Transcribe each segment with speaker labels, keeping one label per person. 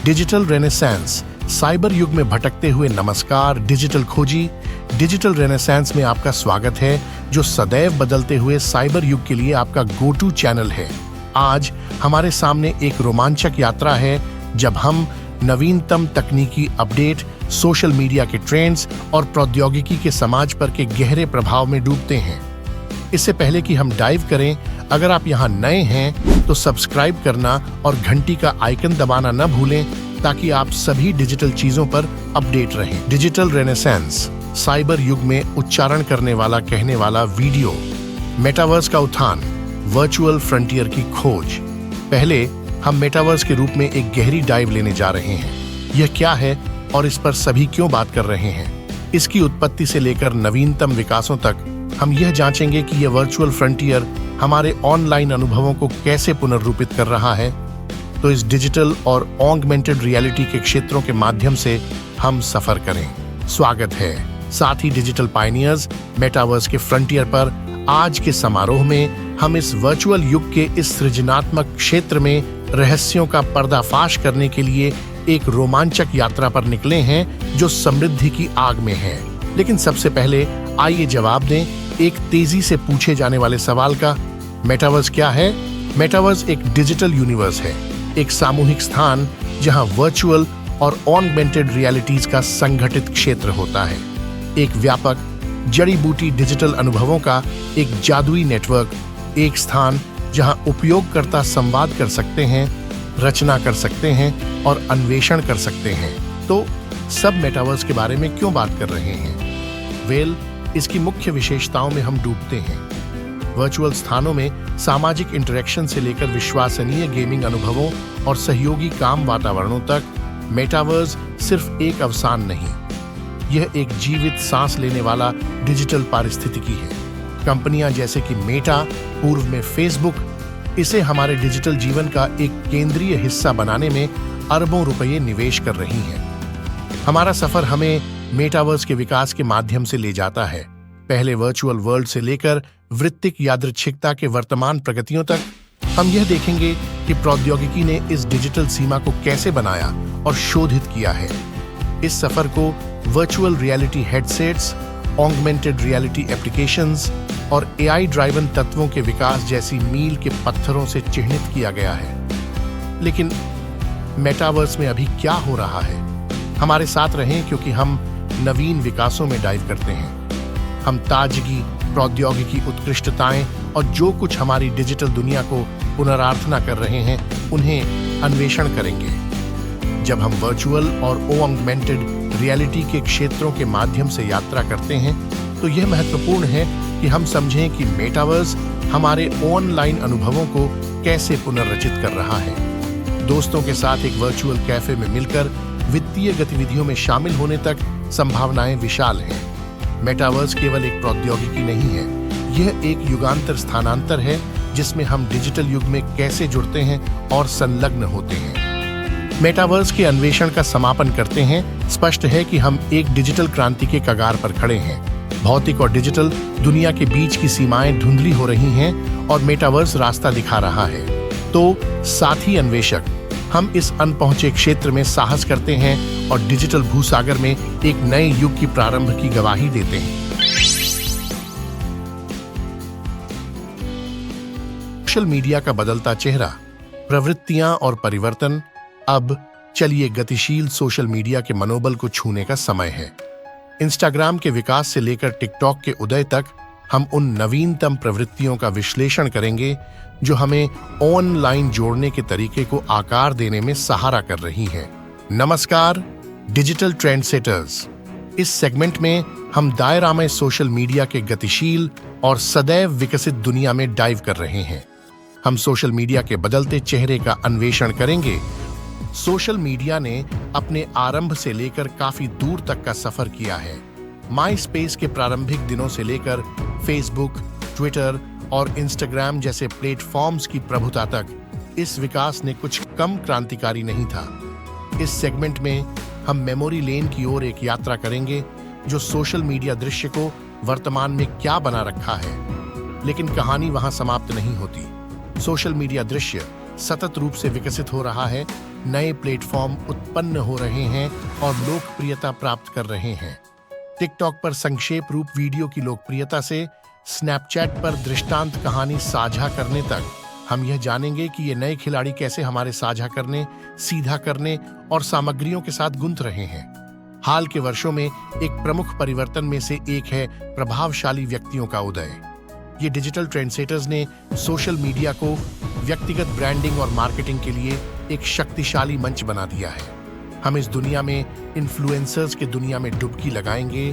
Speaker 1: Digital renaissance, cyber युग में भटकते हुए नमस्कार डिजिटल खोजी। डिजिटल रेनेसेंस में आपका स्वागत है, जो सदैव बदलते हुए साइबर युग के लिए आपका गो टू चैनल है। आज हमारे सामने एक रोमांचक यात्रा है, जब हम नवीनतम तकनीकी अपडेट, सोशल मीडिया के ट्रेंड्स और प्रौद्योगिकी के समाज पर के गहरे प्रभाव में डूबते हैं। इससे पहले कि हम डाइव करें, अगर आप यहाँ नए हैं तो सब्सक्राइब करना और घंटी का आइकन दबाना न भूलें, ताकि आप सभी डिजिटल चीजों पर अपडेट रहें। डिजिटल रेनेसेंस, साइबर युग में उच्चारण करने वाला कहने वाला वीडियो, मेटावर्स का उत्थान, वर्चुअल फ्रंटियर की खोज। पहले हम मेटावर्स के रूप में एक गहरी डाइव लेने जा रहे हैं। यह क्या है और इस पर सभी क्यों बात कर रहे हैं? इसकी उत्पत्ति से लेकर नवीनतम विकासों तक हम यह जांचेंगे कि यह वर्चुअल फ्रंटियर हमारे ऑनलाइन अनुभवों को कैसे पुनर्रूपित कर रहा है। तो इस डिजिटल और ऑगमेंटेड रियलिटी के क्षेत्रों के माध्यम से हम सफर करें। स्वागत है साथ ही डिजिटल पायनियर्स मेटावर्स के फ्रंटियर पर। आज के समारोह में हम इस वर्चुअल युग के इस सृजनात्मक क्षेत्र में रहस्यों का पर्दाफाश करने के लिए एक रोमांचक यात्रा पर निकले हैं, जो समृद्धि की आग में है। लेकिन सबसे पहले आइए जवाब दें एक तेजी से पूछे जाने वाले सवाल का। मेटावर्स क्या है? मेटावर्स एक डिजिटल यूनिवर्स है, एक सामूहिक स्थान जहां वर्चुअल और ऑगमेंटेड रियलिटीज का संगठित क्षेत्र होता है। एक व्यापक जड़ी बूटी डिजिटल अनुभवों का एक जादुई नेटवर्क, एक स्थान जहां उपयोगकर्ता संवाद कर सकते हैं, रचना कर सकते हैं और अन्वेषण कर सकते हैं। तो सब मेटावर्स के बारे में क्यों बात कर रहे हैं? इसकी मुख्य विशेषताओं में हम डूबते हैं। वर्चुअल स्थानों में सामाजिक इंटरेक्शन से लेकर विश्वसनीय गेमिंग अनुभवों और सहयोगी काम वातावरणों तक, मेटावर्स सिर्फ एक अवसान नहीं, यह एक जीवित सांस लेने वाला डिजिटल पारिस्थितिकी है। कंपनियां जैसे कि मेटा, पूर्व में फेसबुक, इसे हमारे डिजिटल जीवन का एक केंद्रीय हिस्सा बनाने में अरबों रुपये निवेश कर रही हैं। हमारा सफर हमें मेटावर्स के विकास के माध्यम से ले जाता है। पहले वर्चुअल वर्ल्ड से लेकर वृत्तिक यादृच्छिकता के वर्तमान प्रगतियों तक हम यह देखेंगे कि प्रौद्योगिकी ने इस डिजिटल सीमा को कैसे बनाया और शोधित किया है। इस सफर को virtual reality headsets, augmented reality applications और एआई ड्राइवन तत्वों के विकास जैसी मील के पत्थरों से चिह्नित किया गया है। लेकिन मेटावर्स में अभी क्या हो रहा है? हमारे साथ रहें, क्योंकि हम नवीन विकासों में डाइव करते हैं। हम ताजगी, प्रौद्योगिकी उत्कृष्टताएं और जो कुछ हमारी डिजिटल दुनिया को पुनरार्थना कर रहे हैं, उन्हें अन्वेषण करेंगे। जब हम वर्चुअल और ऑगमेंटेड रियलिटी के क्षेत्रों के माध्यम से यात्रा करते हैं, तो यह महत्वपूर्ण है कि हम समझें कि मेटावर्स हमारे ऑनलाइन अनुभवों को कैसे पुनर्रचित कर रहा है। दोस्तों के साथ एक वर्चुअल कैफे में मिलकर वित्तीय गतिविधियों में शामिल होने तक संभावनाएं विशाल हैं। मेटावर्स केवल एक प्रौद्योगिकी नहीं है, यह एक युगांतर स्थानांतर है, जिसमें हम डिजिटल युग में कैसे जुड़ते हैं और संलग्न होते हैं। मेटावर्स के अन्वेषण का समापन करते हैं। स्पष्ट है कि हम एक डिजिटल क्रांति के कगार पर खड़े हैं। भौतिक और डिजिटल दुनिया के बीच की सीमाएं धुंधली हो रही हैं और मेटावर्स रास्ता दिखा रहा है। तो साथी अन्वेषक, हम इस अनपहुंचे क्षेत्र में साहस करते हैं और डिजिटल भूसागर में एक नए युग की प्रारंभ की गवाही देते हैं। सोशल मीडिया का बदलता चेहरा, प्रवृत्तियां और परिवर्तन। अब चलिए गतिशील सोशल मीडिया के मनोबल को छूने का समय है। इंस्टाग्राम के विकास से लेकर टिकटॉक के उदय तक हम उन नवीनतम प्रवृत्तियों का विश्लेषण करेंगे, जो हमें ऑनलाइन जोड़ने के तरीके को आकार देने में सहारा कर रही हैं। नमस्कार डिजिटल ट्रेंड सेटर्स। इस सेगमेंट में हम दायरा में सोशल मीडिया के गतिशील और सदैव विकसित दुनिया में डाइव कर रहे हैं। हम सोशल मीडिया के बदलते चेहरे का अन्वेषण करेंगे। सोशल मीडिया ने अपने आरंभ से लेकर काफी दूर तक का सफर किया है। माई स्पेस के प्रारंभिक दिनों से लेकर फेसबुक, ट्विटर और इंस्टाग्राम जैसे प्लेटफॉर्म्स की प्रभुता तक, इस विकास ने कुछ कम क्रांतिकारी नहीं था। इस सेगमेंट में हम मेमोरी लेन की ओर एक यात्रा करेंगे, जो सोशल मीडिया दृश्य को वर्तमान में क्या बना रखा है। लेकिन कहानी वहां समाप्त नहीं होती। सोशल मीडिया दृश्य सतत रूप से विकसित हो रहा है, नए प्लेटफॉर्म उत्पन्न हो रहे हैं और लोकप्रियता प्राप्त कर रहे हैं। टिकटॉक पर संक्षेप रूप वीडियो की लोकप्रियता से स्नैपचैट पर दृष्टांत कहानी साझा करने तक, हम यह जानेंगे कि ये नए खिलाड़ी कैसे हमारे साझा करने, सीधा करने और सामग्रियों के साथ गुंथ रहे हैं। हाल के वर्षों में एक प्रमुख परिवर्तन में से एक है प्रभावशाली व्यक्तियों का उदय। ये डिजिटल ट्रेंडसेटर्स ने सोशल मीडिया को व्यक्तिगत ब्रांडिंग और मार्केटिंग के लिए एक शक्तिशाली मंच बना दिया है। हम इस दुनिया में इन्फ्लुएंसर्स के दुनिया में डुबकी लगाएंगे,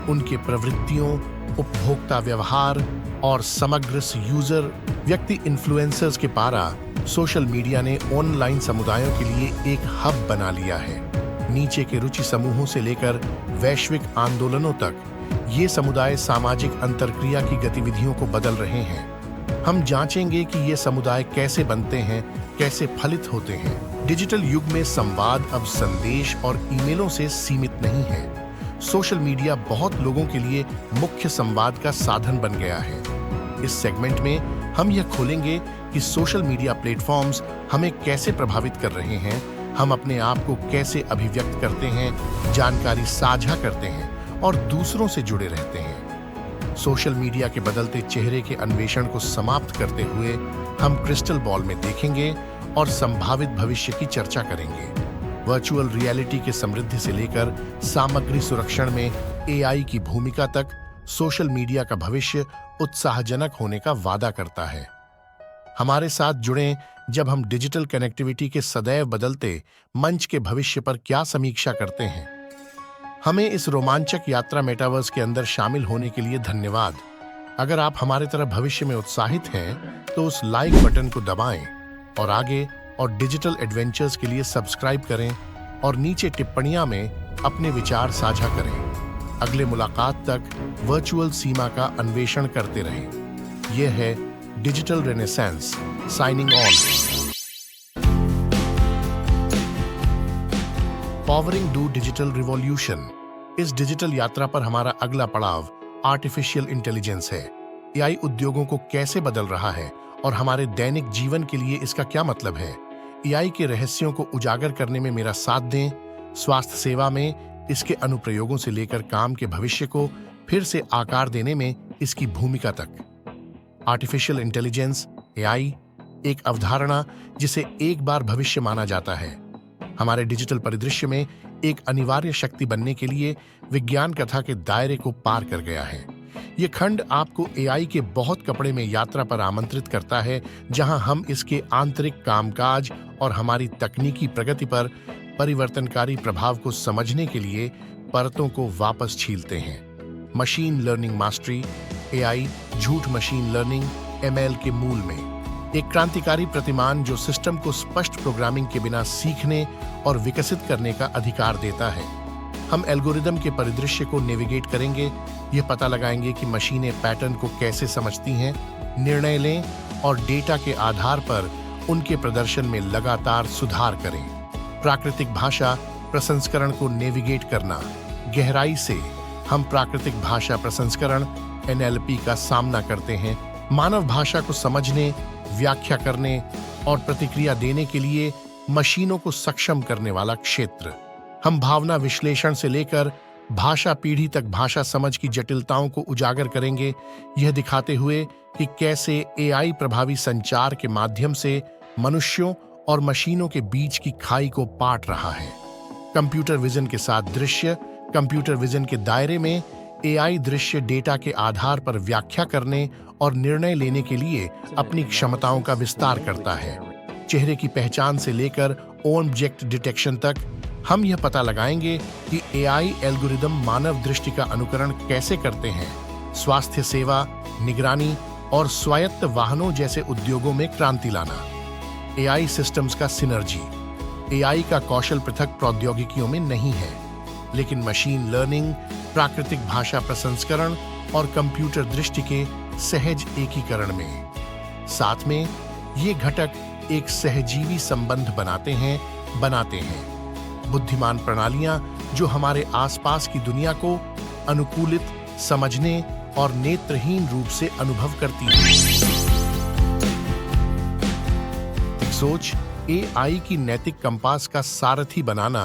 Speaker 1: उनके प्रवृत्तियों, उपभोक्ता व्यवहार और समग्र यूजर व्यक्ति इन्फ्लुएंसर्स के पारा सोशल मीडिया ने ऑनलाइन समुदायों के लिए एक हब बना लिया है। नीचे के रुचि समूहों से लेकर वैश्विक आंदोलनों तक ये समुदाय सामाजिक अंतरक्रिया की गतिविधियों को बदल रहे हैं। हम जांचेंगे कि ये समुदाय कैसे बनते हैं, कैसे फलित होते हैं। डिजिटल युग में संवाद अब संदेश और ईमेलों से सीमित नहीं है। सोशल मीडिया बहुत लोगों के लिए मुख्य संवाद का साधन बन गया है। इस सेगमेंट में हम यह खोलेंगे कि सोशल मीडिया प्लेटफॉर्म्स हमें कैसे प्रभावित कर रहे हैं, हम अपने आप को कैसे अभिव्यक्त करते हैं, जानकारी साझा करते हैं और दूसरों से जुड़े रहते हैं। सोशल मीडिया के बदलते चेहरे के अन्वेषण को समाप्त करते हुए हम क्रिस्टल बॉल में देखेंगे और संभावित भविष्य की चर्चा करेंगे। वर्चुअल रियलिटी के समृद्धि से लेकर सामग्री सुरक्षण में एआई की भूमिका तक, सोशल मीडिया का भविष्य उत्साहजनक होने का वादा करता है। हमारे साथ जुड़ें जब हम डिजिटल कनेक्टिविटी के सदैव बदलते मंच के भविष्य पर क्या समीक्षा करते हैं। हमें इस रोमांचक यात्रा मेटावर्स के अंदर शामिल होने के लिए धन्यवाद। अगर आप हमारे तरह भविष्य में उत्साहित हैं, तो उस लाइक बटन को दबाएं और आगे और डिजिटल एडवेंचर्स के लिए सब्सक्राइब करें और नीचे टिप्पणियां में अपने विचार साझा करें। अगले मुलाकात तक वर्चुअल सीमा का अन्वेषण करते रहें। यह है digital renaissance signing on. Powering do digital revolution. इस डिजिटल यात्रा पर हमारा अगला पड़ाव आर्टिफिशियल इंटेलिजेंस है। एआई उद्योगों को कैसे बदल रहा है और हमारे दैनिक जीवन के लिए इसका क्या मतलब है। एआई के रहस्यों को उजागर करने में मेरा साथ दें। स्वास्थ्य सेवा में इसके अनुप्रयोगों से लेकर काम के भविष्य को फिर से आकार देने में इसकी भूमिका तक। आर्टिफिशियल इंटेलिजेंस एआई एक अवधारणा जिसे एक बार भविष्य माना जाता है, हमारे डिजिटल परिदृश्य में एक अनिवार्य शक्ति बनने के लिए विज्ञान कथा के दायरे को पार कर गया है। ये खंड आपको एआई के बहुत कपड़े में यात्रा पर आमंत्रित करता है, जहां हम इसके आंतरिक कामकाज और हमारी तकनीकी प्रगति पर परिवर्तनकारी प्रभाव को समझने के लिए परतों को वापस छीलते हैं। मशीन लर्निंग मास्टरी एआई झूठ मशीन लर्निंग एमएल के मूल में एक क्रांतिकारी प्रतिमान जो सिस्टम को स्पष्ट प्रोग्रामिंग के बिना सीखने और विकसित करने का अधिकार देता है। हम एल्गोरिदम के परिदृश्य को नेविगेट करेंगे, यह पता लगाएंगे कि मशीनें पैटर्न को कैसे समझती हैं, निर्णय लें और डेटा के आधार पर उनके प्रदर्शन में लगातार सुधार करें। प्राकृतिक भाषा प्रसंस्करण को नेविगेट करना। गहराई से हम प्राकृतिक भाषा प्रसंस्करण एनएलपी का सामना करते हैं, मानव भाषा को समझने, व्याख्या करने और प्रतिक्रिया देने के लिए मशीनों को सक्षम करने वाला क्षेत्र। हम भावना विश्लेषण से लेकर भाषा पीढ़ी तक भाषा समझ की जटिलताओं को उजागर करेंगे, यह दिखाते हुए कि कैसे एआई प्रभावी संचार के माध्यम से मनुष्यों और मशीनों के बीच की खाई को पाट रहा है। कंप्यूटर विजन के साथ दृश्य। कंप्यूटर विजन के दायरे में एआई दृश्य डेटा के आधार पर व्याख्या करने और निर्णय लेने के लिए अपनी क्षमताओं का विस्तार करता है। चेहरे की पहचान से लेकर ऑब्जेक्ट डिटेक्शन तक हम यह पता लगाएंगे कि एआई एल्गोरिदम मानव दृष्टि का अनुकरण कैसे करते हैं। स्वास्थ्य सेवा, निगरानी और स्वायत्त वाहनों जैसे उद्योगों में क्रांति लाना। एआई सिस्टम्स का सिनर्जी। एआई का कौशल पृथक प्रौद्योगिकियों में नहीं है, लेकिन मशीन लर्निंग, प्राकृतिक भाषा प्रसंस्करण और कंप्यूटर दृष्टि के सहज एकीकरण में। साथ में ये घटक एक सहजीवी संबंध बनाते हैं बुद्धिमान प्रणालियां जो हमारे आसपास की दुनिया को अनुकूलित, समझने और नेत्रहीन रूप से अनुभव करती हैं। सोच एआई की नैतिक कंपास का सारथी बनाना।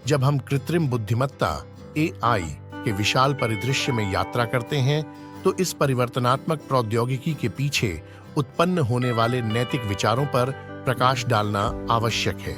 Speaker 1: जब हम कृत्रिम बुद्धिमत्ता एआई के विशाल परिदृश्य में यात्रा करते हैं तो इस परिवर्तनात्मक प्रौद्योगिकी के पीछे उत्पन्न होने वाले नैतिक विचारों पर प्रकाश डालना आवश्यक है।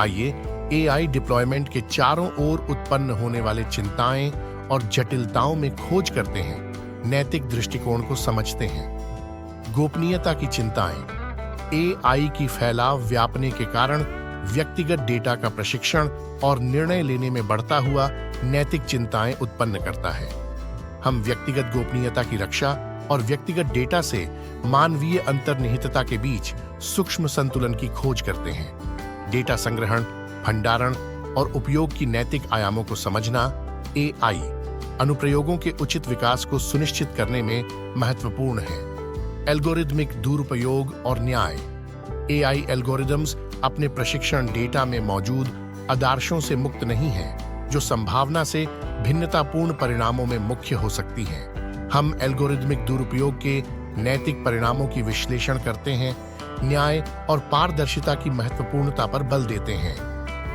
Speaker 1: आइए एआई डिप्लॉयमेंट के चारों ओर उत्पन्न होने वाले चिंताएं और जटिलताओं में खोज करते हैं, नैतिक दृष्टिकोण को समझते हैं। गोपनीयता की चिंताएं। एआई की फैलाव व्यापने के कारण व्यक्तिगत डेटा का प्रशिक्षण और निर्णय लेने में बढ़ता हुआ नैतिक चिंताएं उत्पन्न करता है। हम व्यक्तिगत गोपनीयता की रक्षा और व्यक्तिगत डेटा से मानवीय अंतर्निहितता के बीच सूक्ष्म संतुलन की खोज करते हैं। डेटा संग्रहण, भंडारण और उपयोग की नैतिक आयामों को समझना एआई अनुप्रयोगों के उचित विकास को सुनिश्चित करने में महत्वपूर्ण है। एल्गोरिदमिक दुरुपयोग और न्याय। एआई एल्गोरिदम्स अपने प्रशिक्षण डेटा में मौजूद आदर्शों से मुक्त नहीं हैं, जो संभावना से भिन्नतापूर्ण परिणामों में मुख्य हो सकती हैं। हम एल्गोरिदमिक दुरुपयोग के नैतिक परिणामों की विश्लेषण करते हैं, न्याय और पारदर्शिता की महत्वपूर्णता पर बल देते हैं।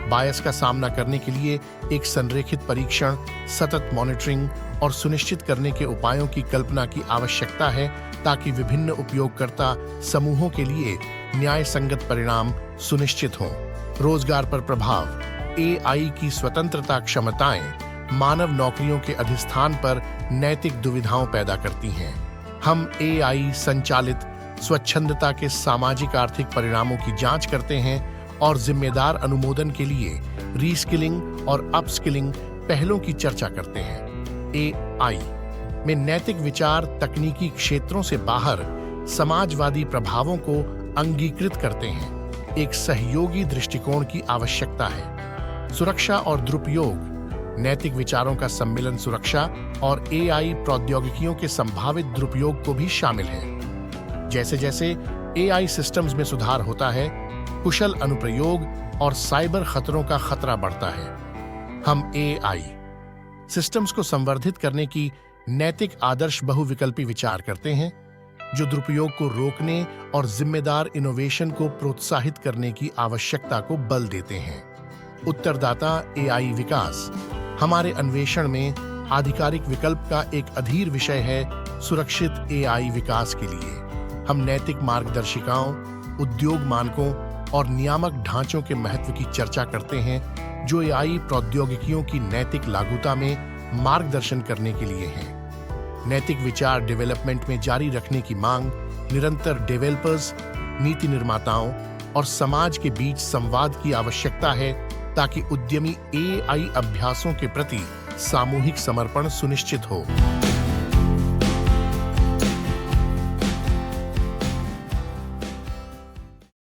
Speaker 1: बायस का सामना करने के लिए एक संरेखित परीक्षण, सतत मॉनिटरिंग और सुनिश्चित करने के उपायों की कल्पना की आवश्यकता है, ताकि विभिन्न उपयोगकर्ता समूहों के लिए न्याय संगत परिणाम सुनिश्चित हों। रोजगार पर प्रभाव। एआई की स्वतंत्रता क्षमताएं मानव नौकरियों के अधिष्ठान पर नैतिक दुविधाओं पैदा करती हैं। हम एआई संचालित स्वच्छंदता के सामाजिक आर्थिक परिणामों की जांच करते हैं और जिम्मेदार अनुमोदन के लिए रीस्किलिंग और अपस्किलिंग पहलों की चर्चा करते हैं। एआई में नैतिक विचार तकनीकी क्षेत्रों से बाहर समाजवादी प्रभावों को अंगीकृत करते हैं। एक सहयोगी दृष्टिकोण की आवश्यकता है। सुरक्षा और दुरुपयोग। नैतिक विचारों का सम्मिलन सुरक्षा और एआई प्रौद्योगिकियों के संभावित दुरुपयोग को भी शामिल है। जैसे जैसे एआई सिस्टम्स में सुधार होता है, कुशल अनुप्रयोग और साइबर खतरों का खतरा बढ़ता है। हम एआई सिस्टम्स को संवर्धित करने की नैतिक आदर्श बहुविकल्पी विचार करते हैं, जो दुरुपयोग को रोकने और जिम्मेदार इनोवेशन को प्रोत्साहित करने की आवश्यकता को बल देते हैं। उत्तरदाता एआई विकास। हमारे अन्वेषण में आधिकारिक विकल्प का एक अधीर विषय है सुरक्षित एआई विकास के लिए। हम नैतिक मार्गदर्शिकाओं, उद्योग मानकों और नियामक ढांचों के महत्व की चर्चा करते हैं, जो एआई प्रौद्योगिकियों की नैतिक लागूता में मार्गदर्शन करने के लिए हैं। नैतिक विचार डेवलपमेंट में जारी रखने की मांग। निरंतर डेवलपर्स, नीति निर्माताओं और समाज के बीच संवाद की आवश्यकता है, ताकि उद्यमी एआई अभ्यासों के प्रति सामूहिक समर्पण सुनिश्चित हो।